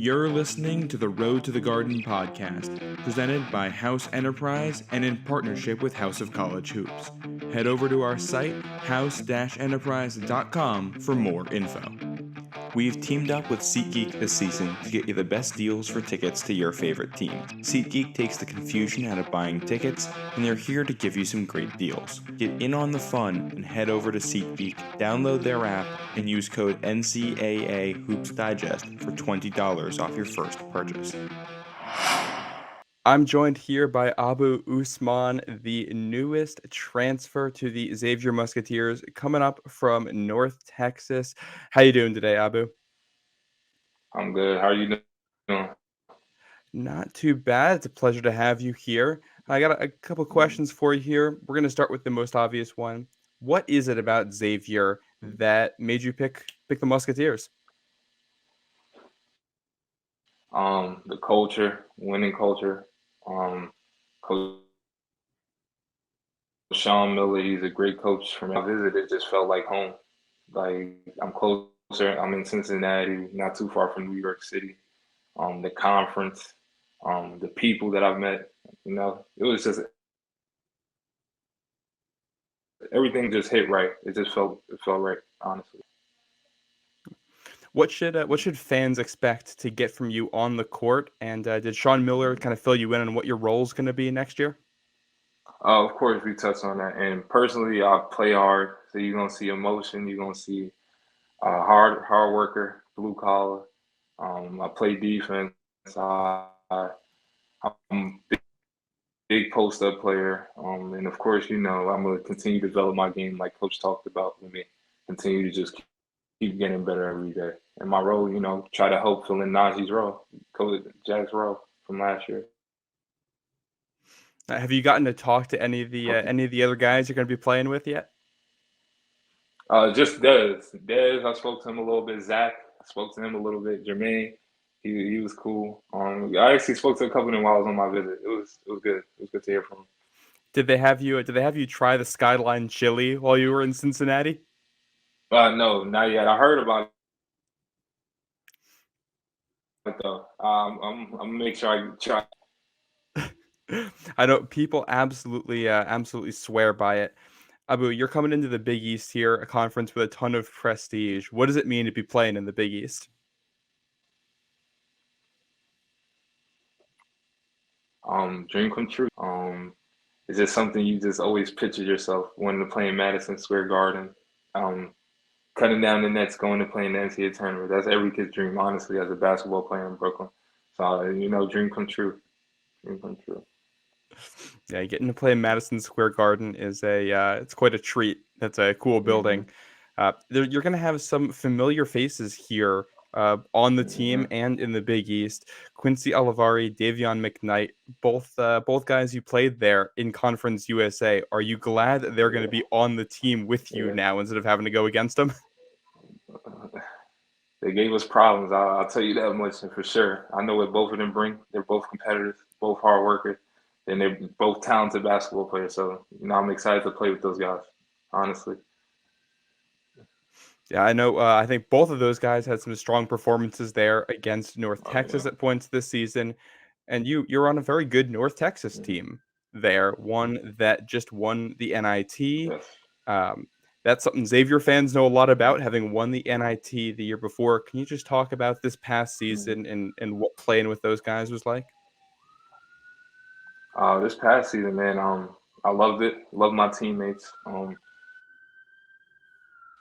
You're listening to the Road to the Garden podcast, presented by House Enterprise and in partnership with House of College Hoops. Head over to our site, house-enterprise.com, for more info. We've teamed up with SeatGeek this season to get you the best deals for tickets to your favorite team. SeatGeek takes the confusion out of buying tickets, and they're here to give you some great deals. Get in on the fun and head over to SeatGeek, download their app, and use code NCAA Hoops Digest for $20 off your first purchase. I'm joined here by Abou Ousmane, the newest transfer to the Xavier Musketeers, coming up from North Texas. How you doing today, Abou? I'm good. How are you doing? Not too bad. It's a pleasure to have you here. I got a couple questions for you here. We're going to start with the most obvious one. What is it about Xavier that made you pick the Musketeers? The culture, winning culture. Coach Sean Miller, he's a great coach. For me, I visited, it just felt like home. Like I'm closer. I'm in Cincinnati, not too far from New York City. The conference, the people that I've met. It was just everything just hit right. It felt right, honestly. What should fans expect to get from you on the court? And did Sean Miller kind of fill you in on what your role is going to be next year? Of course, we touched on that. And personally, I play hard, so you're gonna see emotion. You're gonna see hard worker, blue collar. I play defense. I'm a big post up player. And of course, I'm gonna continue to develop my game like Coach talked about with me. Continue to just keep getting better every day. And my role, try to help fill in Najee's role, Coach Jack's role from last year. Have you gotten to talk to any of the other guys you're going to be playing with yet? Just Dez. Dez, I spoke to him a little bit. Zach, I spoke to him a little bit. Jermaine, he was cool. I actually spoke to a couple of them while I was on my visit. It was good. It was good to hear from him. Did they have you try the Skyline Chili while you were in Cincinnati? No, not yet. I heard about it though. I'm gonna make sure I try. I know people absolutely swear by it. Abu, you're coming into the Big East here, a conference with a ton of prestige. What does it mean to be playing in the Big East? Dream come true. It's just something you just always picture yourself wanting to play in Madison Square Garden. Um, Cutting down the nets, going to play in the NCAA tournament. That's every kid's dream, honestly, as a basketball player in Brooklyn. So, dream come true. Dream come true. Yeah, getting to play in Madison Square Garden is it's quite a treat. That's a cool Mm-hmm. building. You're going to have some familiar faces here on the team Mm-hmm. and in the Big East. Quincy Olivari, Davion McKnight, both guys you played there in Conference USA. Are you glad that they're going to Yeah. be on the team with you Yeah. now instead of having to go against them? They gave us problems. I'll tell you that much for sure. I know what both of them bring. They're both competitors, both hard workers, and they're both talented basketball players. So, I'm excited to play with those guys, honestly. Yeah, I know. I think both of those guys had some strong performances there against North Oh, Texas yeah. at points this season, and you're on a very good North Texas team there, one that just won the NIT. Yes. Um, that's something Xavier fans know a lot about, having won the NIT the year before. Can you just talk about this past season and what playing with those guys was like? This past season, man, I loved it. Loved my teammates. It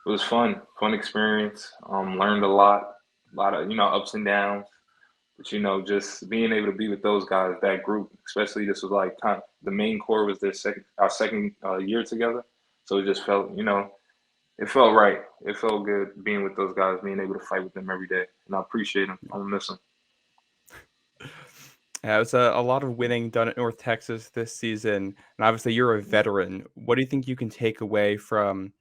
was fun experience. Learned a lot of ups and downs. But just being able to be with those guys, that group, especially this was like kind of, the main core was our second year together. So it just felt, it felt right. It felt good being with those guys, being able to fight with them every day, and I appreciate them. I'm gonna miss them. Yeah, it was a lot of winning done at North Texas this season, and obviously you're a veteran. What do you think you can take away from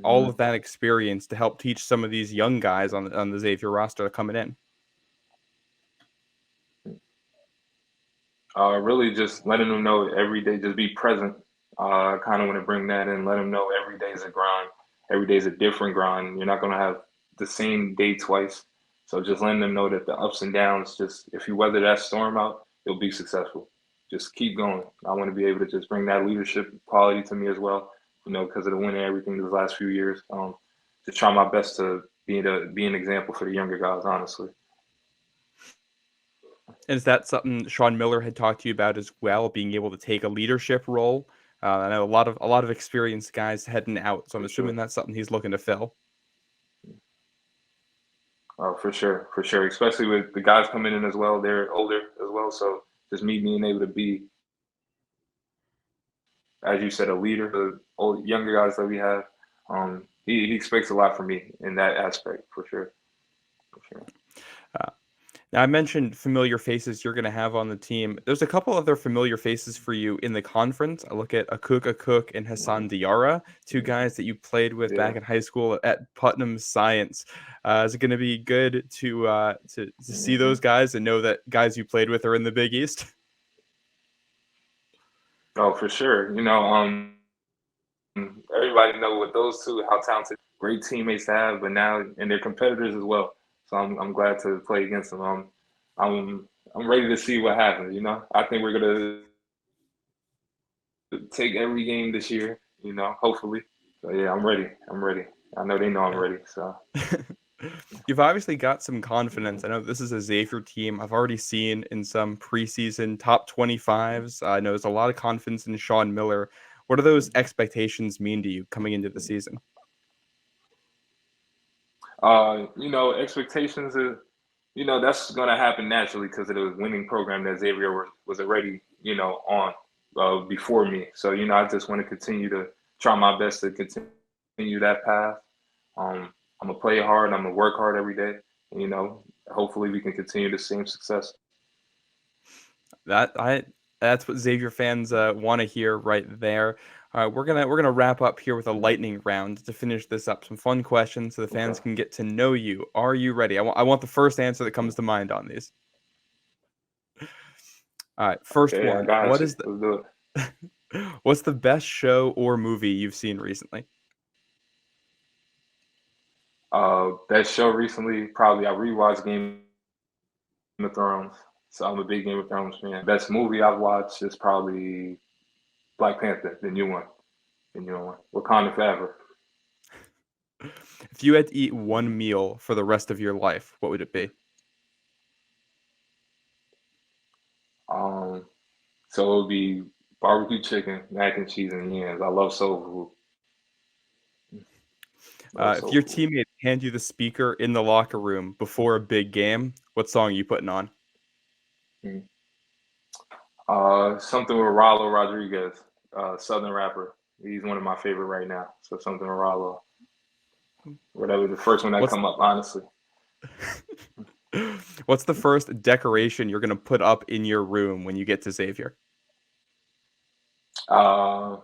all Hmm. of that experience to help teach some of these young guys on the Xavier roster coming in? Really, just letting them know every day, just be present. I kind of want to bring that in, let them know every day is a grind. Every day is a different grind. You're not gonna have the same day twice. So just letting them know that the ups and downs, just if you weather that storm out, you'll be successful. Just keep going. I want to be able to just bring that leadership quality to me as well, because of the winning everything these last few years. Just try my best to be an example for the younger guys, honestly. And is that something Sean Miller had talked to you about as well, being able to take a leadership role? I know a lot of experienced guys heading out, so I'm For assuming sure. that's something he's looking to fill. For sure, for sure. Especially with the guys coming in as well, they're older as well. So just me being able to be, as you said, a leader, the old younger guys that we have. He expects a lot from me in that aspect, for sure, for sure. Uh, Now, I mentioned familiar faces you're going to have on the team. There's a couple other familiar faces for you in the conference. I look at Akuk and Hmm. Hassan Diarra, two guys that you played with Yeah. back in high school at Putnam Science. Is it going to be good to see Hmm. those guys and know that guys you played with are in the Big East? Oh, for sure. Everybody know with those two how talented, great teammates to have, but now and they're competitors as well. So I'm glad to play against them. I'm ready to see what happens. I think we're gonna take every game this year. Hopefully. So yeah, I'm ready. I'm ready. I know they know I'm ready. So You've obviously got some confidence. I know this is a Xavier team. I've already seen in some preseason top 25s. I know there's a lot of confidence in Sean Miller. What do those expectations mean to you coming into the season? expectations are, that's gonna happen naturally because of the winning program that Xavier was already, on before me. So I just want to continue to try my best to continue that path. I'm gonna play hard. I'm gonna work hard every day. And, hopefully we can continue the same success. That I that's what Xavier fans want to hear right there. We're gonna wrap up here with a lightning round to finish this up. Some fun questions so the Okay. fans can get to know you. Are you ready? I want the first answer that comes to mind on these. All right, first Okay, I one. got you. Let's do it. What's the best show or movie you've seen recently? That show recently, probably I rewatched Game of Thrones. So I'm a big Game of Thrones fan. Best movie I've watched is probably Black Panther, the new one. The new one. Wakanda Forever. If you had to eat one meal for the rest of your life, what would it be? Um, so it would be barbecue chicken, mac and cheese, and yams. I love soul food. Love If soul your food. teammate hand you the speaker in the locker room before a big game, what song are you putting on? Mm. Something with Rollo Rodriguez, Southern rapper. He's one of my favorite right now. So something with Rollo. Whatever the first one that What's come up, honestly. what's the first decoration you're gonna put up in your room when you get to Xavier? Uh,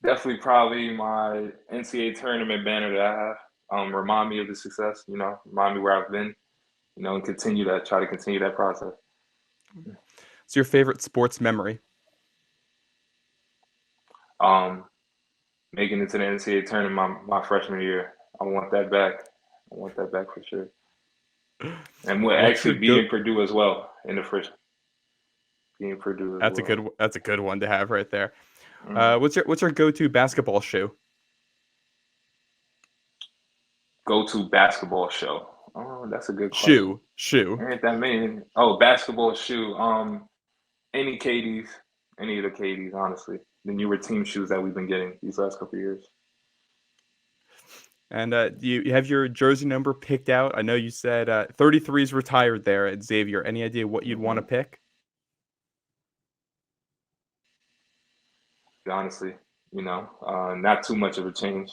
Definitely probably my NCAA tournament banner that I have. Remind me of the success, remind me where I've been, and try to continue that process. What's your favorite sports memory? Um, Making it to the NCAA tournament my freshman year. I want that back. I want that back for sure. And we're What's your actually go? beating Purdue as well in the first, beating Purdue as well. That's a good one to have right there. Mm. What's your go-to basketball shoe? Go-to basketball show. Oh, that's a good question. Shoe. There ain't that many. Oh, basketball shoe. Any KDs, any of the KDs, honestly. The newer team shoes that we've been getting these last couple of years. And do you have your jersey number picked out? I know you said 33 is retired there at Xavier. Any idea what you'd want to Hmm. pick? Honestly, not too much of a change.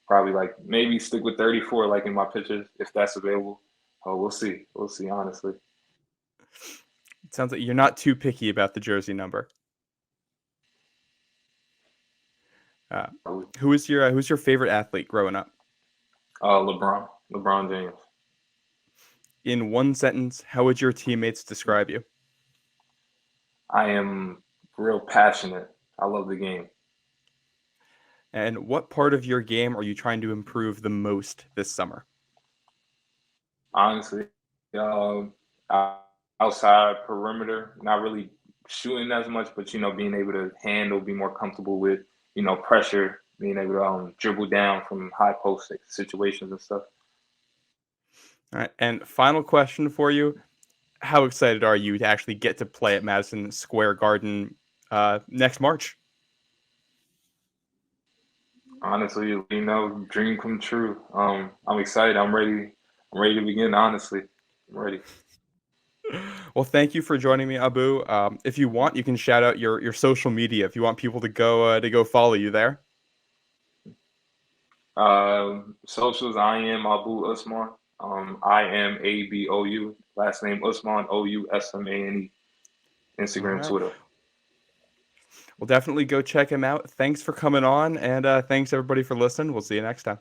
Probably like maybe stick with 34, like in my pictures, if that's available. Oh, we'll see. We'll see. Honestly, It sounds like you're not too picky about the jersey number. Uh, who's your favorite athlete growing up? LeBron James. In one sentence, how would your teammates describe you? I am real passionate. I love the game. And what part of your game are you trying to improve the most this summer? Honestly, um, o- outside perimeter, not really shooting as much, but being able to handle, be more comfortable with, pressure, being able to dribble down from high post situations and stuff. All right. And final question for you. How excited are you to actually get to play at Madison Square Garden next March? Honestly, dream come true. I'm excited. I'm ready. I'm ready to begin. Honestly, I'm ready. Well, thank you for joining me, Abu. If you want, you can shout out your social media if you want people to go follow you there. Socials. I am Abou Ousmane. I am Abou. Last name Usman Ousmane. All Instagram, right. Twitter. Well, definitely go check him out. Thanks for coming on, and thanks everybody for listening. We'll see you next time.